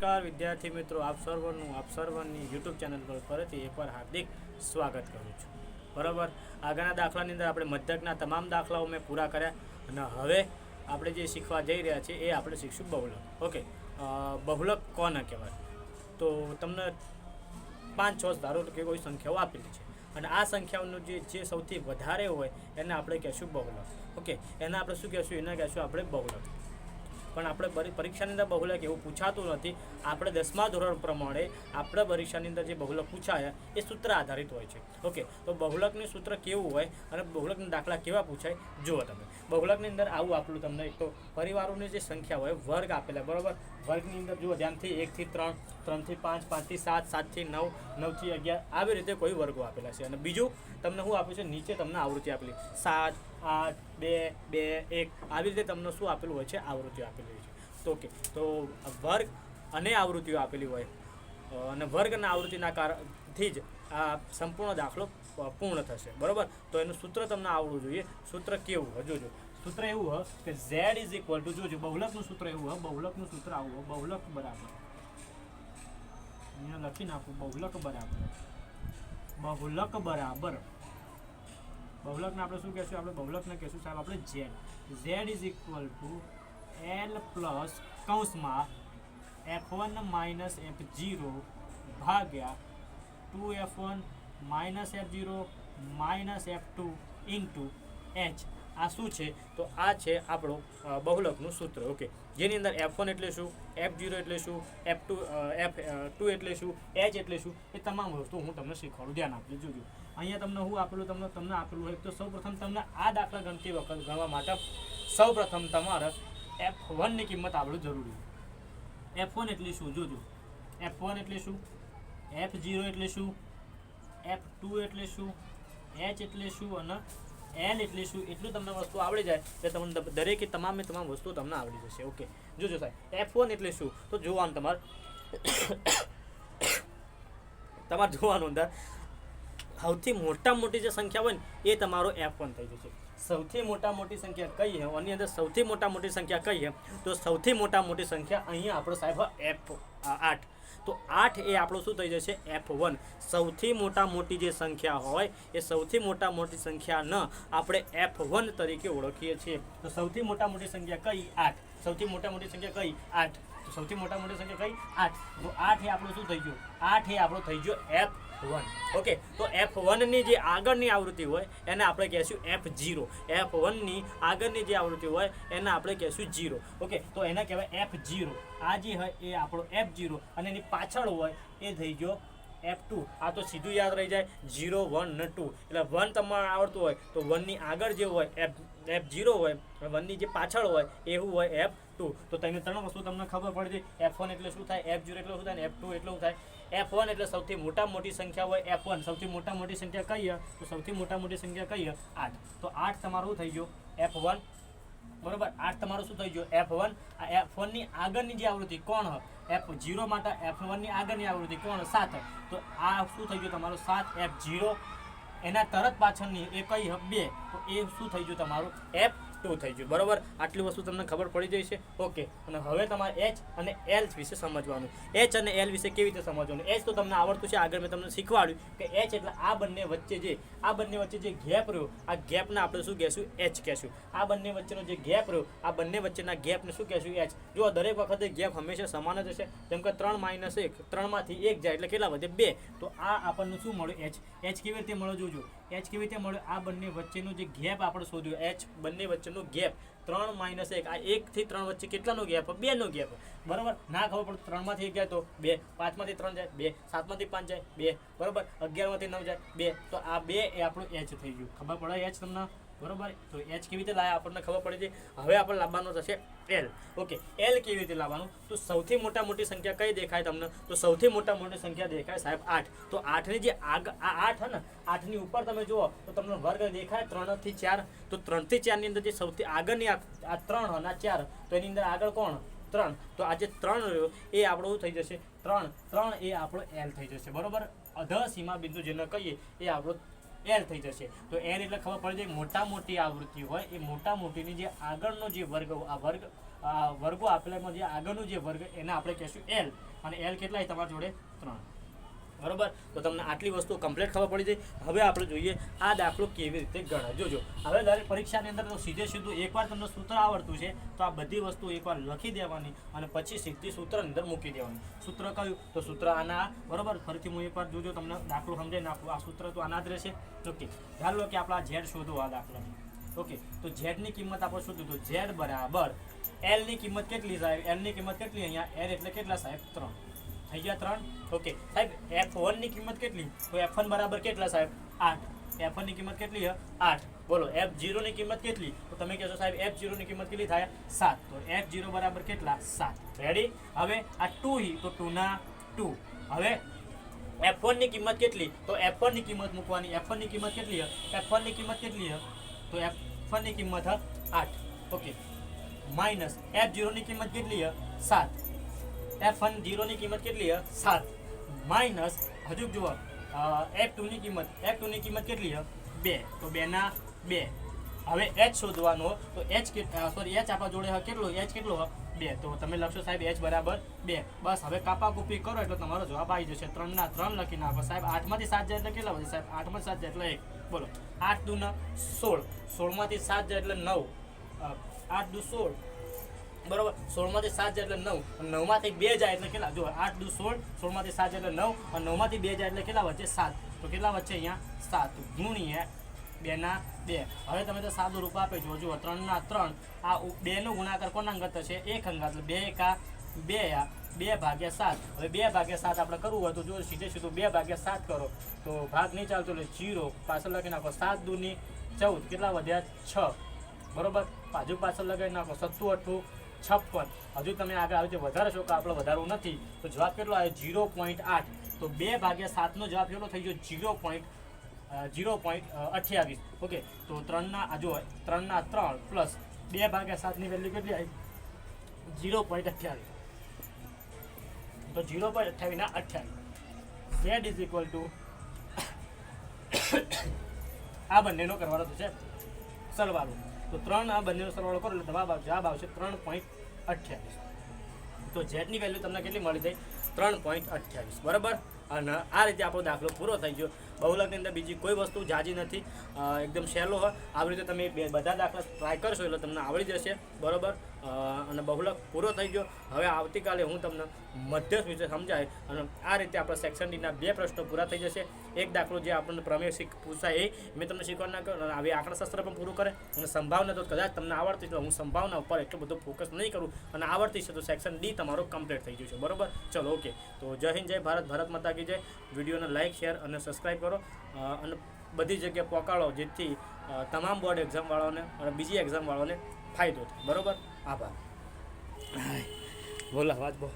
નમસ્કાર વિદ્યાર્થી મિત્રો, આપ સર્વની યુટ્યુબ ચેનલ પર ફરીથી એકવાર હાર્દિક સ્વાગત કરું છું. બરાબર, આગળના દાખલાની અંદર આપણે મધ્યકના તમામ દાખલાઓ મેં પૂરા કર્યા અને હવે આપણે જે શીખવા જઈ રહ્યા છીએ એ આપણે શીખશું બહુલક. ઓકે, બહુલક કોને કહેવાય? તો તમને 5-6 ધારો કે કોઈ સંખ્યાઓ આપેલી છે અને આ સંખ્યાઓનું જે સૌથી વધારે હોય એને આપણે કહેશું બહુલક. ઓકે, એને આપણે શું કહેશું? એને કહેશું આપણે બહુલક. પણ આપણે પરીક્ષાની અંદર બહુલક એવું પૂછાતું નથી. આપણે 10મા ધોરણ પ્રમાણે આપણે પરીક્ષાની અંદર જે બહુલક પૂછાયા એ સૂત્ર આધારિત હોય છે. ઓકે, તો બહુલકનું સૂત્ર કેવું હોય અને બહુલકના દાખલા કેવા પૂછાય જુઓ તમે. બહુલકની અંદર આવું આપેલું તમને, એક તો પરિવારોની જે સંખ્યા હોય વર્ગ આપેલા, બરાબર. વર્ગની અંદર જુઓ ધ્યાનથી 1 થી 3, 3 થી 5, 5 થી 7, 7 થી 9, 9 થી 11 આવી રીતે કોઈ વર્ગો આપેલા છે. અને બીજું તમને શું આપ્યું છે? નીચે તમને આવૃત્તિ આપેલી 7, 8, 2, 2, 1 આવી રીતે તમને શું આપેલું હોય છે? આવૃત્તિઓ આપેલી હોય છે. તો ઓકે, તો વર્ગ અને આવૃત્તિઓ આપેલી હોય અને વર્ગ અને આવૃત્તિના કારણથી જ આ સંપૂર્ણ દાખલો પૂર્ણ થશે. બરાબર, તો એનું સૂત્ર તમને આવડવું જોઈએ. સૂત્ર કેવું હોય જોજો. સૂત્ર એવું હોય કે z ઇઝ ઇક્વલ ટુ, જોજો બહુલકનું સૂત્ર એવું હોય, બહુલકનું સૂત્ર આવું હોય, બહુલક બરાબર, અહીંયા લખી નાખું, બહુલક બરાબર બહુલકને આપણે શું કહેશું? આપણે બહુલકને કહેશું સાહેબ આપણે z is equal to L plus કૌંસમાં f1 માઇનસ f0 ભાગ્યા 2f1 minus f0 minus f2 into h. આ શું છે? તો આ છે આપણું બહુલકનું સૂત્ર. ઓકે, જેની અંદર f1 એટલે શું, f0 એટલે શું, f2 એટલે શું, h એટલે શું, એ તમામ વસ્તુ હું તમને શીખવાડું. ધ્યાન આપજો. જોજો અહીંયા તમને શું આપેલું? તમને આપેલું હોય તો સૌપ્રથમ તમને આ દાખલા ગણતી વખત ગણવા માટે સૌપ્રથમ તમારે f1 ની કિંમત આવડવું જરૂરી. f1 એટલે શું? જોજો, f1 એટલે શું, f0 એટલે શું, f2 એટલે શું, h એટલે શું અને l એટલે શું, એટલું તમને વસ્તુ આવડી જાય એટલે તમને દરેકે તમામ વસ્તુ તમને આવડી જશે. ઓકે, જોજો સાહેબ, f1 એટલે શું? તો જોવાનું તમારે જોવાનું અંદર સૌથી મોટી જે સંખ્યા હોય ને એ તમારો f1 થઈ જશે. સૌથી મોટી સંખ્યા કઈ છે? આની અંદર સૌથી મોટી સંખ્યા કઈ છે? તો સૌથી મોટી સંખ્યા અહીંયા આપણો સાહેબ f8. તો 8 એ આપણું શું થઈ જશે? f1. સૌથી મોટી જે સંખ્યા હોય એ સૌથી મોટી સંખ્યા ન આપણે f1 તરીકે ઓળખીએ છીએ. તો સૌથી મોટી સંખ્યા કઈ? 8. સૌથી મોટી સંખ્યા કઈ? 8. તો સૌથી મોટી સંખ્યા કઈ? 8. તો 8 એ આપણું શું થઈ ગયું? 8 એ આપણું થઈ ગયો f1. ઓકે, તો f1 ની જે આગળની આવૃત્તિ હોય એને આપણે કહેશું f0. f1 ની આગળની જે આવૃત્તિ હોય એને આપણે કહેશું 0. ઓકે, તો એને કહેવાય f0. આ જે હોય એ આપણો f0 અને એની પાછળ હોય એ થઈ ગયો f2. આ તો સીધું યાદ રહી જાય, 0, 1 ને 2. એટલે 1 તમારે આવડતું હોય તો 1 ની આગળ જે હોય f0 હોય, 1 ની જે પાછળ હોય એવું હોય f2. તો તમે ત્રણ વસ્તુ તમને ખબર પડી જાય. f1 એટલે શું થાય, f0 એટલે શું થાય ને f2 એટલે શું થાય. f1 એટલે સૌથી મોટી સંખ્યા હોય f1. સૌથી મોટી સંખ્યા કઈ? તો સૌથી મોટી સંખ્યા કઈ? 8. તો 8 તમારું થઈ ગયો f1. બરોબર, 8 તમારું શું થઈ ગયો? f1. આ f1 ની આગળની જે આવૃત્તિ કોણ હ? f0 માટે f1 ની આગળની આવૃત્તિ કોણ? 7. તો આ શું થઈ ગયું તમારું? 7 f0. એના તરત પાછળની એ કઈ હ? 2. તો એ શું થઈ ગયું તમારું? f2 થઈ ગયું. બરોબર, આટલી વસ્તુ તમને ખબર પડી જાય છે. ઓકે, અને હવે તમારે h અને l વિશે સમજવાનું. h અને l વિશે કેવી રીતે સમજવાનું? h તો તમને આવડતું છે, આગળ મેં તમને શીખવાડ્યું કે h એટલે આ બંને વચ્ચે જે ગેપ રહ્યો, આ ગેપને આપણે શું કહેશું? h કહેશું. આ બંને વચ્ચેનો જે ગેપ રહ્યો, આ બંને વચ્ચેના ગેપને શું કહેશું? h. જો દરેક વખતે ગેપ હંમેશા સમાન જ હશે. જેમ કે 3 - 1, 3 માંથી 1 જાય એટલે કેટલા વધે? 2. તો આ આપણને શું મળ્યું? h. h કેવી રીતે મળ્યો? જોજો, h કેવી રીતે મળ્યો? આ બંને વચ્ચેનો જે ગેપ આપણે શોધ્યો, h બંને વચ્ચેનો ગેપ 3 - 1. આ 1 થી 3 વચ્ચે કેટલાનો ગેપ? 2 નો ગેપ. બરાબર, ના ખબર પડે 3 માંથી 1 જાય તો 2, 5 માંથી 3 જાય 2, 7 માંથી 5 જાય 2, બરાબર, 11 માંથી 9 જાય 2. તો આ 2 એ આપણું h થઈ ગયું. ખબર પડે h તમને? બરાબર, તો h કેવી રીતે લાયા આપણને ખબર પડી છે. હવે આપણે લાવવાનો થશે l. ઓકે, l કેવી રીતે લાવવાનું? તો સૌથી મોટી સંખ્યા કઈ દેખાય તમને? તો સૌથી મોટી સંખ્યા દેખાય સાહેબ 8. તો 8 ની જે આગળ આ 8 હે ને, 8 ની ઉપર તમે જુઓ તો તમને વર્ગ દેખાય 3 થી 4. તો 3 થી 4 ની અંદર જે સૌથી આગળની આ 3 અને 4, તો એની અંદર આગળ કોણ? 3. તો આ જે 3 રહ્યો એ આપણું થઈ જશે 3 એ આપણો l થઈ જશે. બરોબર, અધ સીમા બિંદુ જેને કહીએ એ આપણો l થઈ જશે. તો l એટલે ખબર પડી જાય મોટી આવૃત્તિ હોય એ મોટીની જે આગળનો જે વર્ગ, આ વર્ગ વર્ગો આપેલામાં જે આગળનું જે વર્ગ એને આપણે કહીશું એલ, અને એલ કેટલા તમારી જોડે 3, બરોબર. તો તમને આટલી વસ્તુ કમ્પ્લીટ ખબર પડી જાય. હવે આપણે જોઈએ આ દાખલો કેવી રીતે ગણાય. જોજો હવે દરેક પરીક્ષાની અંદર તો સીધું એકવાર તમને સૂત્ર આવડતું છે તો આ બધી વસ્તુ એકવાર લખી દેવાની અને પછી સીધી સૂત્રની અંદર મૂકી દેવાની. સૂત્ર કયું? તો સૂત્ર આના, બરોબર. ફરીથી હું એકવાર જોજો તમને દાખલો સમજાઈ નાખું. આ સૂત્ર તો આના જ રહેશે. ઓકે, ખ્યાલ લો કે આપણે આ ઝેડ શોધો આ દાખલાની. ઓકે, તો ઝેડની કિંમત આપણે શોધ્યું તો ઝેડ બરાબર એલની કિંમત કેટલી સાહેબ? એલની કિંમત કેટલી? અહીંયા એલ એટલે કેટલા સાહેબ? 3 થઈ ગયા 3. ઓકે સાહેબ, F1 ની કિંમત કેટલી? તો F1 બરાબર કેટલા સાહેબ? 8. F1 ની કિંમત કેટલી છે? 8. બોલો F0 ની કિંમત કેટલી? તો તમે કહેશો સાહેબ F0 ની કિંમત કેટલી થાય? 7. તો F0 બરાબર કેટલા? 7. રેડી? હવે આ 2 હી તો 2 ના 2. હવે F1 ની કિંમત કેટલી? તો F1 ની કિંમત મૂકવાની. F1 ની કિંમત કેટલી છે? F1 ની કિંમત કેટલી છે? તો F1 ની કિંમત 8. ઓકે, માઇનસ F0 ની કિંમત કેટલી છે? 7. F10 ની કિંમત કેટલી છે? 7. માઇનસ હજુ જુઓ F2 ની કિંમત. F2 ની કિંમત કેટલી છે? 2. તો 2 ના 2. હવે h શોધવાનો. તો h આપણા જોડે કેટલો? h કેટલો? 2. તો તમે લખશો સાહેબ h બરાબર 2. બસ હવે કાપાકૂપી કરો એટલે તમારો જવાબ આવી જશે. 3 ના 3 લખી નાખો સાહેબ. 8 માંથી 7 જાય એટલે કેટલા વધે સાહેબ? 8 માંથી 7 જાય એટલે 1. બોલો 8 દુ 16. 16 માંથી 7 જાય એટલે 9. 8 દુ 16, બરોબર. 16 માંથી 7 જાય એટલે 9, અને 9 માંથી 2 જાય એટલે કેટલા? જો 8 દુ 16, 16 માંથી 7 જાય એટલે 9, અને 9 માંથી 2 જાય એટલે કેટલા વચ્ચે? 7. તો કેટલા વચ્ચે? અહીંયા 7 ગુણ્યા 2 ના 2. હવે તમે તો સાદું રૂપ આપે જો 3 ના 3. આ 2 નો ગુણાકાર કોના અંગત થશે? 1 અંગત. એટલે 2 એકા 2 આ 2 ભાગ્યા 7. હવે 2 ભાગ્યા 7 આપણે કરવું હોય તો જો સીધું 2 ભાગ્યા 7 કરો તો ભાગ નહીં ચાલતો એટલે 0. પાછળ લખી નાખો 7 દુ ની 14. કેટલા વધ્યા? 6. બરોબર. હજુ પાછળ લગાવી નાખો 7 8 56. હજુ તમે આગળ આવી રીતે વધારે છો કે આપણે વધારવું નથી તો જવાબ કેટલો આવે? 0.8. તો 2 ભાગ્યા 7 નો જવાબ કેટલો થઈ ગયો? 0.28. ઓકે, તો 3 ના જો 3 ના 3 પ્લસ 2 ભાગ્યા 7 ની વેલ્યુ કેટલી આવી? 0.28. તો 0.28 ના 28. Z ઇઝ ઇક્વલ ટુ આ બંનેનો કરવાનો છે સરવાળો. તો 3 આ બંનેનો સરવાળો કરો એટલે જવાબ આવશે 3.28. તો ઝેડની વેલ્યુ તમને કેટલી મળી જાય? 3.28. બરાબર. અને આ રીતે આપણો દાખલો પૂરો થઈ ગયો. બહુલકની અંદર બીજી કોઈ વસ્તુ જાજી નથી, એકદમ સહેલો હોય. આવી રીતે તમે બધા દાખલા ટ્રાય કરશો એટલે તમને આવડી જશે. બરાબર. અને બહુલક પૂરો થઈ ગયો. હવે આવતીકાલે હું તમને મધ્યસ્થ વિશે સમજાય અને આ રીતે આપણા સેક્શન ડીના 2 પ્રશ્નો પૂરા થઈ જશે. એક દાખલો જે આપણને પ્રમેય પૂછાય એ મેં તમને શીખવા નાખ્યો, અને આવી આંકડાશાસ્ત્ર પણ પૂરું કરે. અને સંભાવના તો કદાચ તમને આવડતી છે, હું સંભાવના ઉપર એટલું બધું ફોકસ નહીં કરું, અને આવડતી છે તો સેક્શન ડી તમારો કમ્પ્લીટ થઈ ગયું છે. બરાબર. ચલો ઓકે. તો જય હિન્દ, જય ભારત, ભારત માતા કી જય. વિડીયોને લાઇક, શેર અને સબસ્ક્રાઈબ કરો અને બધી જગ્યાએ પહોંચાડો જેથી તમામ બોર્ડ એક્ઝામવાળાઓને અને બીજી એક્ઝામવાળાઓને ફાયદો થાય. બરાબર. આભાર. બોલા વાત બહુ